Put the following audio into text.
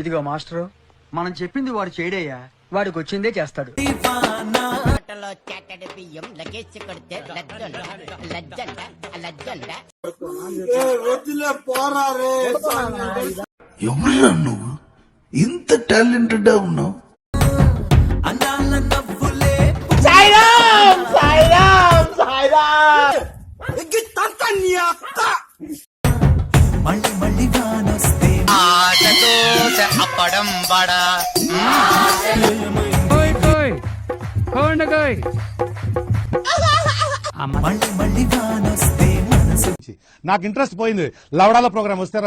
ఇదిగో మాస్టరు, మనం చెప్పింది వాడు చేయడయ్యా, వాడికి వచ్చిందే చేస్తాడు. ఎవరురా నువ్వు ఇంత టాలెంటెడ్ ఉన్నావు? అప్పడం బడా నాకు ఇంట్రెస్ట్ పోయింది. లవడాల ప్రోగ్రామ్ వస్తే